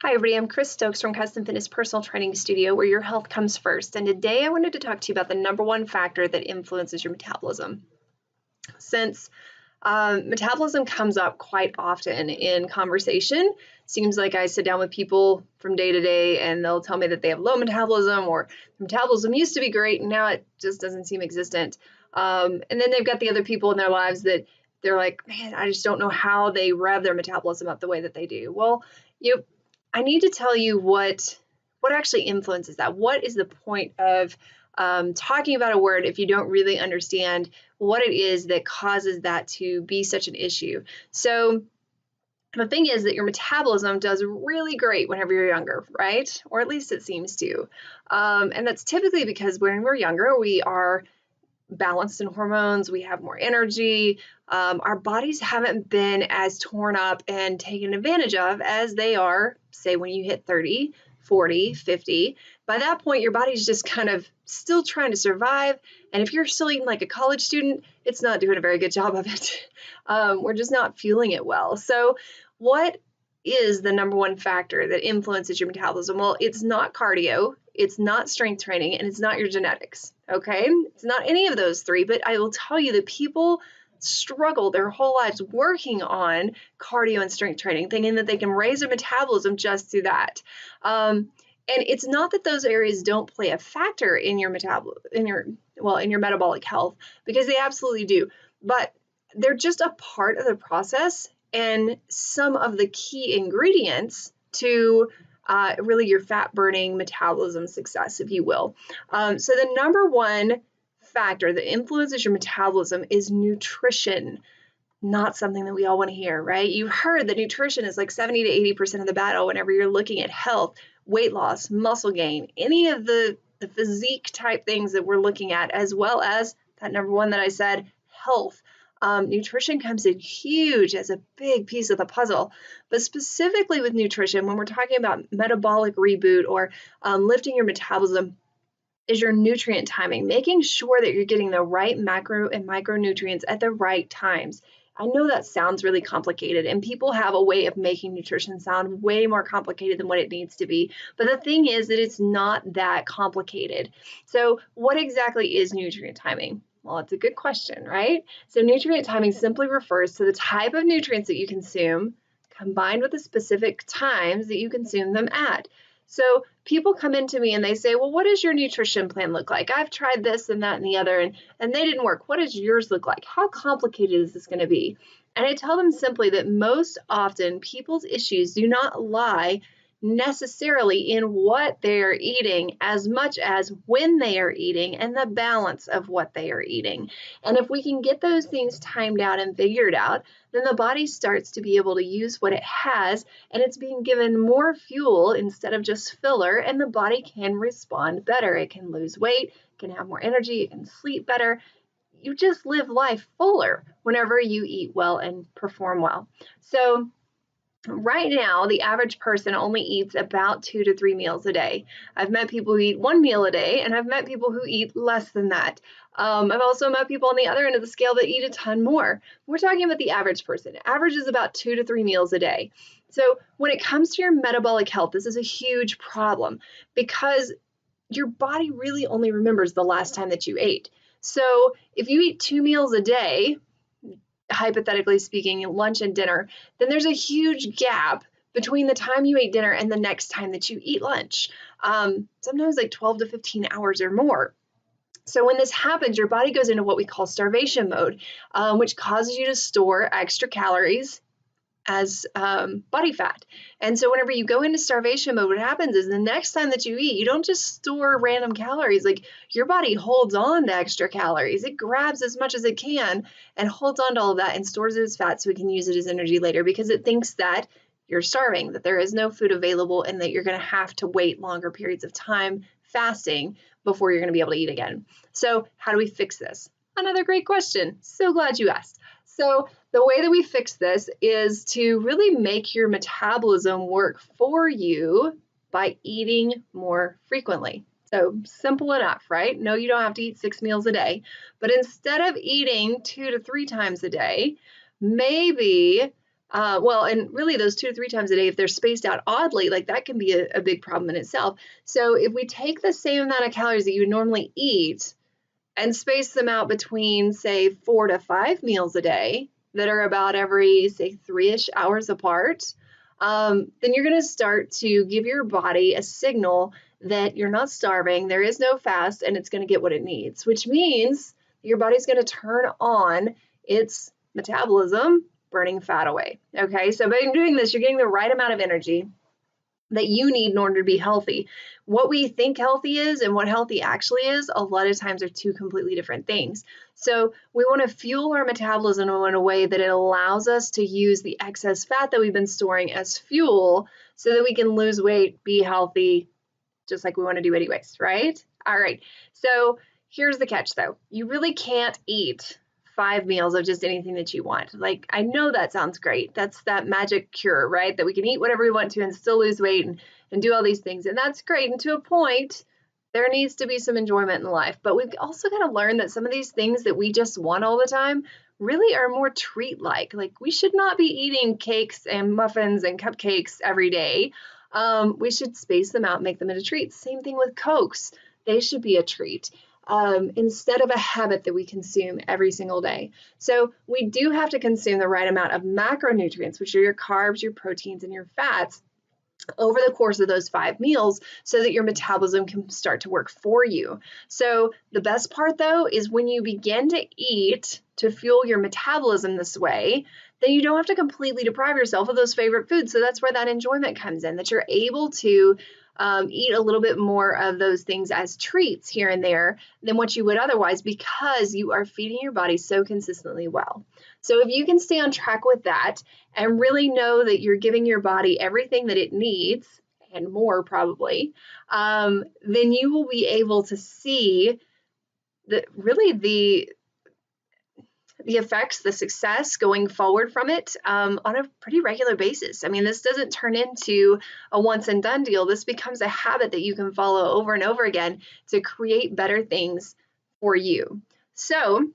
Hi everybody, I'm Chris Stokes from Custom Fitness Personal Training Studio, where your health comes first. And today I wanted to talk to you about the number one factor that influences your metabolism. Since metabolism comes up quite often in conversation, seems like I sit down with people from day to day and they'll tell me that they have low metabolism or metabolism used to be great and now it just doesn't seem existent. And then they've got the other people in their lives that they're like, man, I just don't know how they rev their metabolism up the way that they do. Well, I need to tell you what actually influences that. What is the point of talking about a word if you don't really understand what it is that causes that to be such an issue? So the thing is that your metabolism does really great whenever you're younger, right? Or at least it seems to. And that's typically because when we're younger, we are balanced in hormones, we have more energy, our bodies haven't been as torn up and taken advantage of as they are, say, when you hit 30, 40, 50. By that point, your body's just kind of still trying to survive. And if you're still eating like a college student, it's not doing a very good job of it. We're just not fueling it well. So what is the number one factor that influences your metabolism? Well, it's not cardio, it's not strength training, and it's not your genetics, okay? It's not any of those three, but I will tell you that people struggle their whole lives working on cardio and strength training, thinking that they can raise their metabolism just through that. And it's not that those areas don't play a factor in your metabolic health, because they absolutely do, but they're just a part of the process and some of the key ingredients to really your fat burning metabolism success, if you will. So the number one factor that influences your metabolism is nutrition. Not something that we all want to hear, right? You've heard that nutrition is like 70 to 80% of the battle whenever you're looking at health, weight loss, muscle gain, any of the physique type things that we're looking at, as well as that number one that I said, health. Nutrition comes in huge as a big piece of the puzzle, but specifically with nutrition, when we're talking about metabolic reboot or lifting your metabolism, is your nutrient timing, making sure that you're getting the right macro and micronutrients at the right times. I know that sounds really complicated, and people have a way of making nutrition sound way more complicated than what it needs to be. But the thing is that it's not that complicated. So what exactly is nutrient timing? Well, it's a good question, right? So nutrient timing simply refers to the type of nutrients that you consume combined with the specific times that you consume them at. So people come into me and they say, well, what does your nutrition plan look like? I've tried this and that and the other, and they didn't work. What does yours look like? How complicated is this going to be? And I tell them simply that most often people's issues do not lie necessarily in what they are eating as much as when they are eating and the balance of what they are eating. And if we can get those things timed out and figured out, then the body starts to be able to use what it has, and it's being given more fuel instead of just filler, and the body can respond better. It can lose weight, it can have more energy, it can sleep better. You just live life fuller whenever you eat well and perform well. So right now, the average person only eats about 2 to 3 meals a day. I've met people who eat 1 meal a day, and I've met people who eat less than that. I've also met people on the other end of the scale that eat a ton more. We're talking about the average person. Average is about 2 to 3 meals a day. So when it comes to your metabolic health, this is a huge problem because your body really only remembers the last time that you ate. So if you eat 2 meals a day, hypothetically speaking, lunch and dinner, then there's a huge gap between the time you ate dinner and the next time that you eat lunch. Sometimes like 12 to 15 hours or more. So when this happens, your body goes into what we call starvation mode, which causes you to store extra calories as body fat. And so whenever you go into starvation mode, what happens is the next time that you eat, you don't just store random calories. Like your body holds on to extra calories. It grabs as much as it can and holds on to all of that and stores it as fat so it can use it as energy later, because it thinks that you're starving, that there is no food available, and that you're going to have to wait longer periods of time fasting before you're going to be able to eat again. So how do we fix this? Another great question. So glad you asked. So the way that we fix this is to really make your metabolism work for you by eating more frequently. So simple enough, right? No, you don't have to eat 6 meals a day, but instead of eating 2 to 3 times a day, maybe Well, and really those 2 to 3 times a day, if they're spaced out oddly, like that can be a big problem in itself. So if we take the same amount of calories that you would normally eat and space them out between, say, 4 to 5 meals a day that are about every, say, 3-ish hours apart, then you're going to start to give your body a signal that you're not starving, there is no fast, and it's going to get what it needs, which means your body's going to turn on its metabolism, burning fat away. Okay, so by doing this, you're getting the right amount of energy that you need in order to be healthy. What we think healthy is and what healthy actually is, a lot of times are two completely different things. So we want to fuel our metabolism in a way that it allows us to use the excess fat that we've been storing as fuel so that we can lose weight, be healthy, just like we want to do anyways, right? All right, so here's the catch though. You really can't eat 5 meals of just anything that you want. Like, I know that sounds great. That's that magic cure, right? That we can eat whatever we want to and still lose weight and do all these things. And that's great. And to a point, there needs to be some enjoyment in life. But we've also got to learn that some of these things that we just want all the time really are more treat-like. Like, we should not be eating cakes and muffins and cupcakes every day. We should space them out, make them into treats. Same thing with Cokes. They should be a treat. Instead of a habit that we consume every single day. So we do have to consume the right amount of macronutrients, which are your carbs, your proteins, and your fats over the course of those 5 meals so that your metabolism can start to work for you. So the best part though is when you begin to eat to fuel your metabolism this way, then you don't have to completely deprive yourself of those favorite foods. So that's where that enjoyment comes in, that you're able to eat a little bit more of those things as treats here and there than what you would otherwise, because you are feeding your body so consistently well. So if you can stay on track with that and really know that you're giving your body everything that it needs and more probably, then you will be able to see the effects, the success going forward from it on a pretty regular basis. I mean, this doesn't turn into a once and done deal. This becomes a habit that you can follow over and over again to create better things for you. So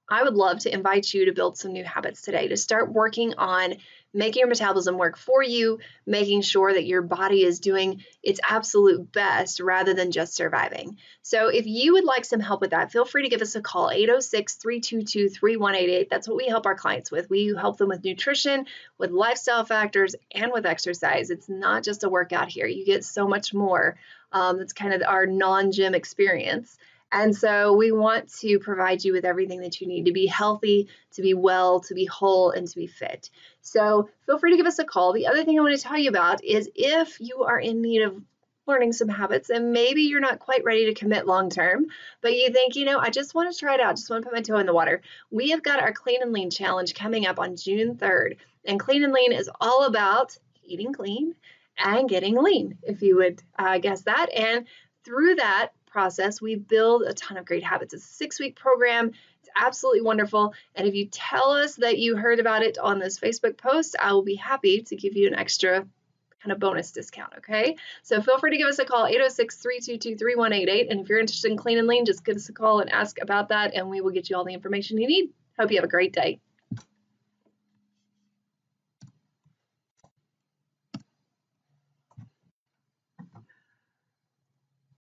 I would love to invite you to build some new habits today, to start working on making your metabolism work for you, making sure that your body is doing its absolute best rather than just surviving. So if you would like some help with that, feel free to give us a call, 806-322-3188. That's what we help our clients with. We help them with nutrition, with lifestyle factors, and with exercise. It's not just a workout here. You get so much more. That's kind of our non-gym experience. And so we want to provide you with everything that you need to be healthy, to be well, to be whole, and to be fit. So feel free to give us a call. The other thing I want to tell you about is if you are in need of learning some habits and maybe you're not quite ready to commit long term, but you think, I just want to try it out, just want to put my toe in the water. We have got our Clean and Lean Challenge coming up on June 3rd. And Clean and Lean is all about eating clean and getting lean, if you would guess that. And through that process, we build a ton of great habits. It's a 6-week program. It's absolutely wonderful. And if you tell us that you heard about it on this Facebook post, I will be happy to give you an extra kind of bonus discount, okay? So feel free to give us a call, 806-322-3188. And if you're interested in Clean and Lean, just give us a call and ask about that, and we will get you all the information you need. Hope you have a great day.